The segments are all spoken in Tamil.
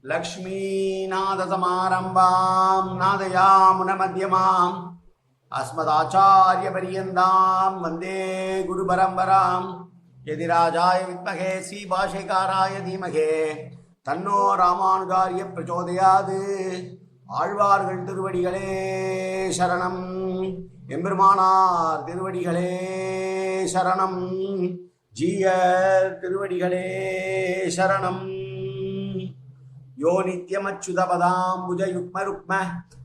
लक्ष्मीनाथसमारम्भां नादयामुनमध्यमाम् अस्मदाचार्यपर्यन्तां वन्दे गुरुपरम्परां यदिराजाय विद्महे श्रीभाष्यकाराय धीमहि तन्नो रामानुजार्य प्रचोदयात्. ஆழ்வார்கள் திருவடிகளே சரணம், எம்பெருமானார் திருவடிகளே சரணம், ஜீயர் திருவடிகளே சரணம். யோ நித்யமச்சுதபதாம்புஜயுக்மருக்ம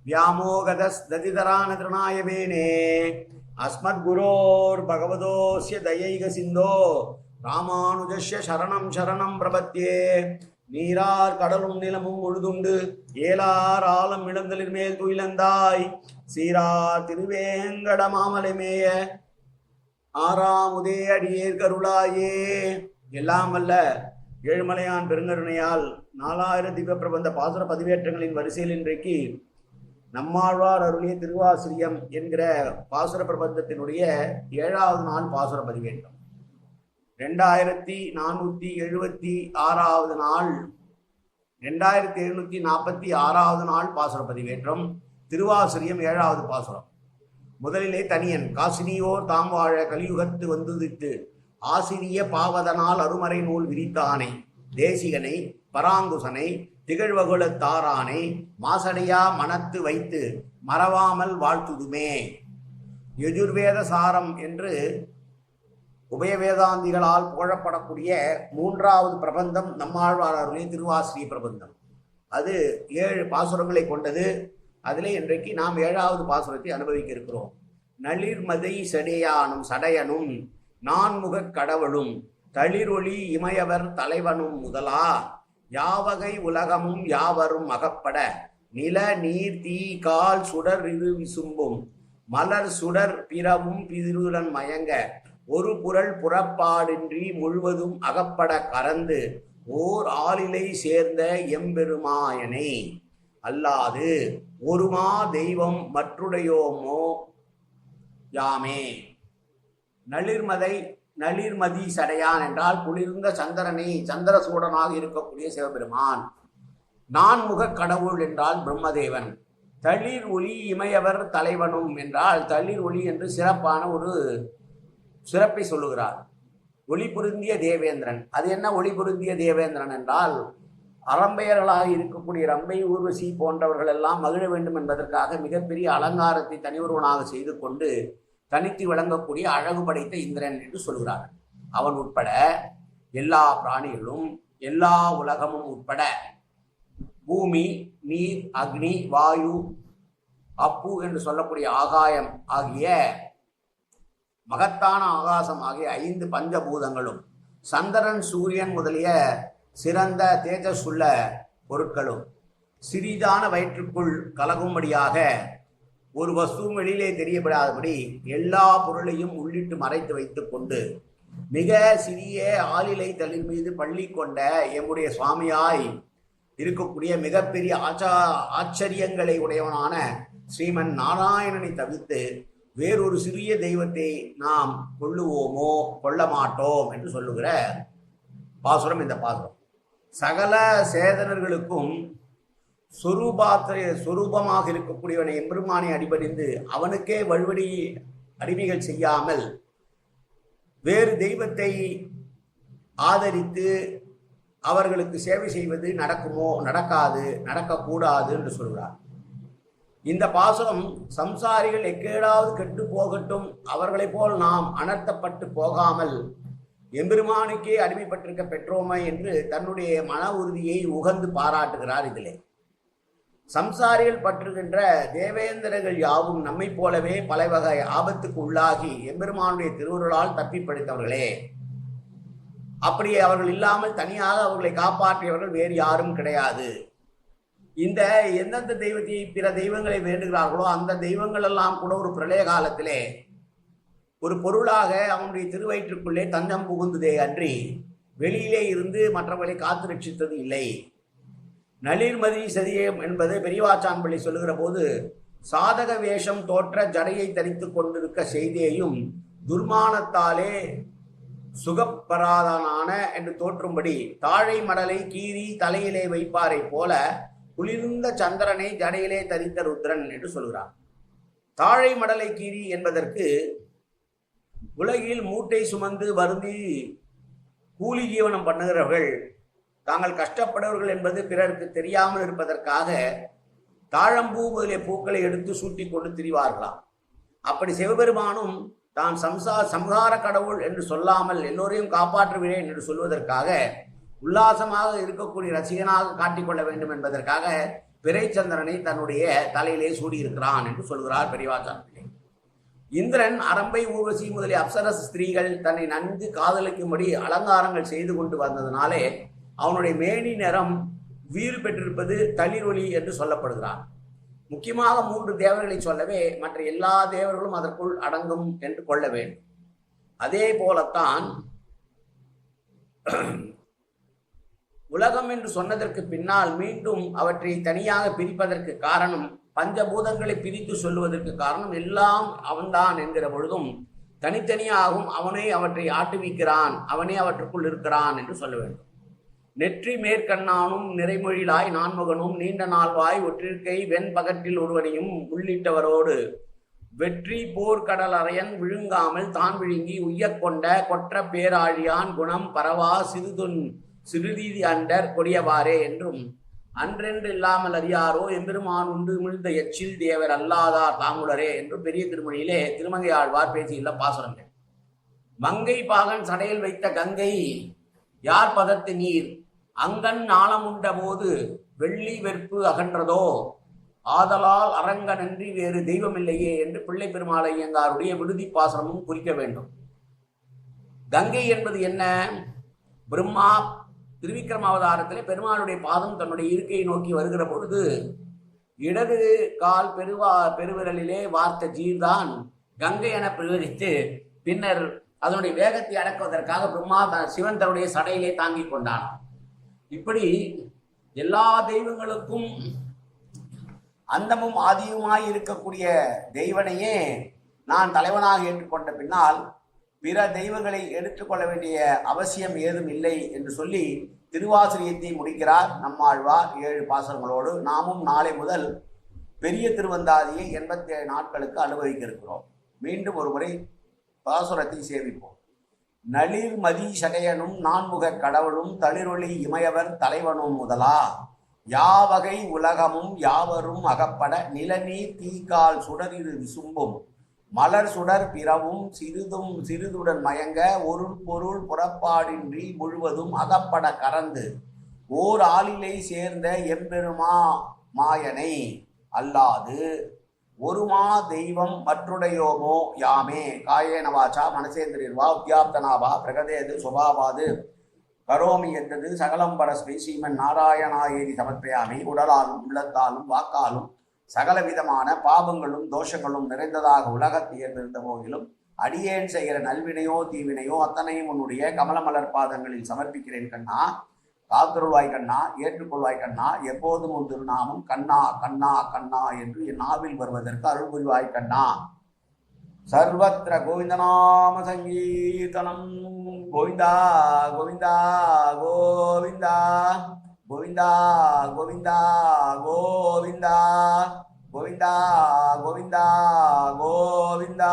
व्यामोगदस्दतितरानतृणायमेने अस्मद्गुरोर् भगवतोऽस्य दयैक सिन्धो रामानुजस्य शरणं शरणं प्रपद्ये. நீரார் கடலும் நிலமும் முழுதுண்டு ஏலார் ஆலம் இழந்தலின் மேல் துயிலந்தாய் சீரார் திருவேங்கட மாமலைமேய ஆறாமுதே அடியேர் கருளாயே. எல்லாம் வல்ல ஏழுமலையான் பெருங்கருணையால் 4000 திவ்ய பிரபந்த பாசுர பதிவேற்றங்களின் வரிசையில் இன்றைக்கு நம்மாழ்வார் அருளிய திருவாசிரியம் என்கிற பாசுர பிரபந்தத்தினுடைய 7வது நாள் பாசுர பதிவேற்றம். 2476வது நாள், 2746வது நாள் பாசுர பதிவேற்றம். திருவாசிரியம் 7வது பாசுரம். முதலிலே தனியன் காசினியோர் தாம் வாழ கலியுகத்து வந்துதித்து ஆசிரிய பாவதனால் அருமறை நூல் விரித்தானை தேசிகனை பராங்குசனை திகழ்வகுளத்தாரானை மாசடையா மனத்து வைத்து மறவாமல் வாழ்த்துதுமே. யஜுர்வேத சாரம் என்று உபயவேதாந்திகளால் புகழப்படக்கூடிய 3வது பிரபந்தம் நம்மாழ்வார் அருளிய திருவாசிரிய பிரபந்தம். அது 7 பாசுரங்களை கொண்டது. அதிலே இன்றைக்கு நாம் 7வது பாசுரத்தை அனுபவிக்க இருக்கிறோம். நளிர்மதை செடையானும் சடையனும் நான்முகக் கடவுளும் தளிரொளி இமயவர் தலைவனும் முதலா யாவகை உலகமும் யாவரும் அகப்பட நில நீர் தீ கால் சுடர் இரு விசும்பும் மலர் சுடர் பிறவும் பிதிருடன் மயங்க ஒரு புரள் புறப்பாடின்றி முழுவதும் அகப்பட கறந்து ஓர் ஆளிலை சேர்ந்த எம்பெருமாயனை அல்லாது ஒருமா தெய்வம் மற்றுடையோமோ யாமே. நளிர்மதி சடையான் என்றால் குளிர்ந்த சந்திரனை சந்திரசூடனாக இருக்கக்கூடிய சிவபெருமான். நான்முக கடவுள் என்றால் பிரம்மதேவன். தளிர் ஒளி இமயவர் தலைவனும் என்றால் தளிர் ஒளி என்று சிறப்பான ஒரு சிறப்பை சொல்லுகிறார். ஒளி பொருந்திய தேவேந்திரன். அது என்ன ஒளி பொருந்திய தேவேந்திரன் என்றால் அரம்பையர்களாக இருக்கக்கூடிய ரம்பை ஊர்வசி போன்றவர்கள் எல்லாம் மகிழ வேண்டும் என்பதற்காக மிகப்பெரிய அலங்காரத்தை தனியொருவனாக செய்து கொண்டு தனித்து விளங்கக்கூடிய அழகு படைத்த இந்திரன் என்று சொல்கிறார். அவன் உட்பட எல்லா பிராணிகளும் எல்லா உலகமும் உட்பட பூமி நீர் அக்னி வாயு அப்பு என்று சொல்லக்கூடிய ஆகாயம் ஆகிய மகத்தான ஆகாசம் ஆகிய 5 பஞ்சபூதங்களும் சந்திரன் சூரியன் முதலிய சிறந்த தேஜஸ் உள்ள பொருட்களும் சிறிதான வயிற்றுக்குள் கலகும்படியாக ஒரு வஸ்துவும் வெளியிலே தெரியப்படாதபடி எல்லா பொருளையும் உள்ளிட்டு மறைத்து வைத்துக் கொண்டு மிக சிறிய ஆளிலை தளிர் மீது பள்ளி கொண்ட எம்முடைய சுவாமியாய் இருக்கக்கூடிய மிகப்பெரிய ஆச்சரியங்களை உடையவனான ஸ்ரீமன் நாராயணனை தவிர்த்து வேறொரு சிறிய தெய்வத்தை நாம் கொள்ளுவோமோ கொள்ள மாட்டோம் என்று சொல்லுகிற பாசுரம் இந்த பாசுரம். சகல சேதனர்களுக்கும் சொரூபமாக இருக்கக்கூடியவனை எம்பெருமானை அடிபடிந்து அவனுக்கே வழிபடி அடிமைகள் செய்யாமல் வேறு தெய்வத்தை ஆதரித்து அவர்களுக்கு சேவை செய்வது நடக்குமோ நடக்காது நடக்கக்கூடாது என்று சொல்கிறார். இந்த பாசுரம் சம்சாரிகள் எக்கேடாவது கெட்டு போகட்டும், அவர்களைப் போல் நாம் அனர்த்தப்பட்டு போகாமல் எம்பெருமானுக்கே அடிமைப்பட்டிருக்க பெற்றோமை என்று தன்னுடைய மன உறுதியை உகந்து பாராட்டுகிறார். இதிலே சம்சாரிகள் பற்றுகின்ற தேவேந்திரர்கள் யாவும் நம்மை போலவே பல வகை ஆபத்துக்கு உள்ளாகி எம்பெருமானுடைய திருவுருளால் தப்பி படித்தவர்களே. அப்படியே அவர்கள் இல்லாமல் தனியாக அவர்களை காப்பாற்றியவர்கள் வேறு யாரும் கிடையாது. இந்த எந்தெந்த தெய்வத்தை பிற தெய்வங்களை வேண்டுகிறார்களோ அந்த தெய்வங்கள் எல்லாம் கூட ஒரு பிரளய காலத்திலே ஒரு பொருளாக அவனுடைய திருவயிற்றுக்குள்ளே தஞ்சம் புகுந்ததே அன்றி வெளியிலே இருந்து மற்றவர்களை காத்து ரட்சித்தது இல்லை. நளிர்மதி சதியம் என்பது பெரியவாச்சான் பள்ளி சொல்லுகிற போது சாதக வேஷம் தோற்ற ஜடையை தரித்து கொண்டிருக்க செய்தியையும் துர்மானத்தாலே சுகப்பராதனான என்று தோற்றும்படி தாழை மடலை கீறி தலையிலே வைப்பாரை போல குளிர்ந்த சந்திரனை ஜடையிலே தரித்த ருத்ரன் என்று சொல்கிறார். தாழை மடலை கீறி என்பதற்கு உலகில் மூட்டை சுமந்து வருந்தி கூலி ஜீவனம் பண்ணுகிறவர்கள் தாங்கள் கஷ்டப்படுவர்கள் என்பது பிறருக்கு தெரியாமல் இருப்பதற்காக தாழம்பூ முதலிய பூக்களை எடுத்து சூட்டி கொண்டு திரிவார்களாம். அப்படி சிவபெருமானும் தான் சம்ஹார கடவுள் என்று சொல்லாமல் எல்லோரையும் காப்பாற்றுகிறேன் என்று சொல்வதற்காக உல்லாசமாக இருக்கக்கூடிய ரசிகனாக காட்டிக்கொள்ள வேண்டும் என்பதற்காக பிறைச்சந்திரனை தன்னுடைய தலையிலே சூடியிருக்கிறான் என்று சொல்கிறார் பெரியவாச்சான் பிள்ளை. இந்திரன் அரம்பை ஊர்வசி முதலிய அப்சரஸ் ஸ்திரீகள் தன்னை நன்கு காதலிக்கும்படி அலங்காரங்கள் செய்து கொண்டு வந்ததினாலே அவனுடைய மேனி நிறம் வீறு பெற்றிருப்பது தளிரொளி என்று சொல்லப்படுகிறான். முக்கியமாக 3 தேவர்களை சொல்லவே மற்ற எல்லா தேவர்களும் அதற்குள் அடங்கும் என்று கொள்ள வேண்டும். அதே போலத்தான் உலகம் என்று சொன்னதற்கு பின்னால் மீண்டும் அவற்றை தனியாக பிரிப்பதற்கு காரணம், பஞ்சபூதங்களை பிரித்து சொல்லுவதற்கு காரணம் எல்லாம் அவன்தான் என்கிற பொழுதும் தனித்தனியாகவும் அவனே அவற்றை ஆட்டுவிக்கிறான், அவனே அவற்றுக்குள் இருக்கிறான் என்று சொல்ல வேண்டும். நெற்றி மேற்கண்ணானும் நிறைமொழிலாய் நான்முகனும் நீண்ட நாள்வாய் ஒற்றிருக்கை வெண்பகற்றில் ஒருவனையும் உள்ளிட்டவரோடு வெற்றி போர்க்கடல் அறையன் விழுங்காமல் தான் விழுங்கி உய்யக்கொண்ட கொற்ற பேராழியான் குணம் பரவா சிறுதீதி அண்டர் கொடியவாறே என்றும் அன்றென்று இல்லாமல் அறியாரோ எம்பெருமான் உண்டு மிழ்ந்த எச்சில் தேவர் அல்லாதார் தாமுலரே என்றும் பெரிய திருமொழியிலே திருமங்கை ஆழ்வார் பேசியுள்ள பாசுரங்கள். மங்கை பாகன் சடையில் வைத்த கங்கை யார் பதத்து நீர் அங்கன் நாளமுண்ட போது வெள்ளி வெற்பு அகன்றதோ ஆதலால் அரங்கனன்றி வேறு தெய்வமில்லையே என்று பிள்ளை பெருமாளையங்காருடைய விடுதி பாசனமும் குறிக்க வேண்டும். கங்கை என்பது என்ன? பிரம்மா திருவிக்கிரம அவதாரத்திலே பெருமாளுடைய பாதம் தன்னுடைய இருக்கையை நோக்கி வருகிற பொழுது இடது கால் பெருவிரலிலே வார்த்த ஜீர்தான் கங்கை என பிரயோகித்து பின்னர் அதனுடைய வேகத்தை அடக்குவதற்காக பிரம்மா சிவன் தன்னுடைய சடையிலே தாங்கிக் கொண்டான். இப்படி எல்லா தெய்வங்களுக்கும் அந்தமும் ஆதியுமாய் இருக்கக்கூடிய தெய்வனையே நான் தலைவனாக ஏற்றுக்கொண்ட பின்னால் பிற தெய்வங்களை எடுத்துக்கொள்ள வேண்டிய அவசியம் ஏதும் இல்லை என்று சொல்லி திருவாசிரியத்தை முடிக்கிறார் நம்மாழ்வார் 7 பாசனங்களோடு. நாமும் நாளை முதல் பெரிய திருவந்தாதியை 87 நாட்களுக்கு அனுபவிக்க இருக்கிறோம். மீண்டும் ஒரு முறை பாசுரத்தை சேவிப்போம். நளிர் மதி சடையனும் நான்முக கடவுளும் தளிரொளி இமயவர் தலைவனும் முதலா யாவகை உலகமும் யாவரும் அகப்பட நிலநீர் தீக்கால் சுடரிரு விசும்பும் மலர் சுடர் பிறவும் சிறிதுடன் மயங்க ஒரு பொருள் புறப்பாடின்றி முழுவதும் அகப்பட கறந்து ஓர் ஆளிலை சேர்ந்த எம்பெருமா மாயனை அல்லாது ஒருமா தெய்வம் மற்றுடையோமோ யாமே காயேனவாச்சா மனசேந்திரிர்வா உத்யாப்தனாவா பிரகதேது சுபாவாது கரோமி என்றது சகலம் பரஸ்மை ஸ்ரீமன் நாராயணாயேதி சமர்ப்பயாமி. உடலாலும் உள்ளத்தாலும் வாக்காலும் சகல விதமான பாவங்களும் தோஷங்களும் நிறைந்ததாக உலகத்தில் இருந்த போதிலும் அடியேன் செய்கிற நல்வினையோ தீவினையோ அத்தனையும் உன்னுடைய கமலமலர் பாதங்களில் சமர்ப்பிக்கிறேன் கண்ணா. காத்தருள்வாய் கண்ணா, ஏற்றுக்கொள்வாய் கண்ணா, எப்போதும் உன் திருநாமம் கண்ணா கண்ணா கண்ணா என்று என் நாவில் வருவதற்கு அருள் புரிவாய் கண்ணா. சர்வத்திர கோவிந்தநாம சங்கீர்த்தனம். கோவிந்தா கோவிந்தா கோவிந்தா கோவிந்தா கோவிந்தா கோவிந்தா கோவிந்தா கோவிந்தா கோவிந்தா.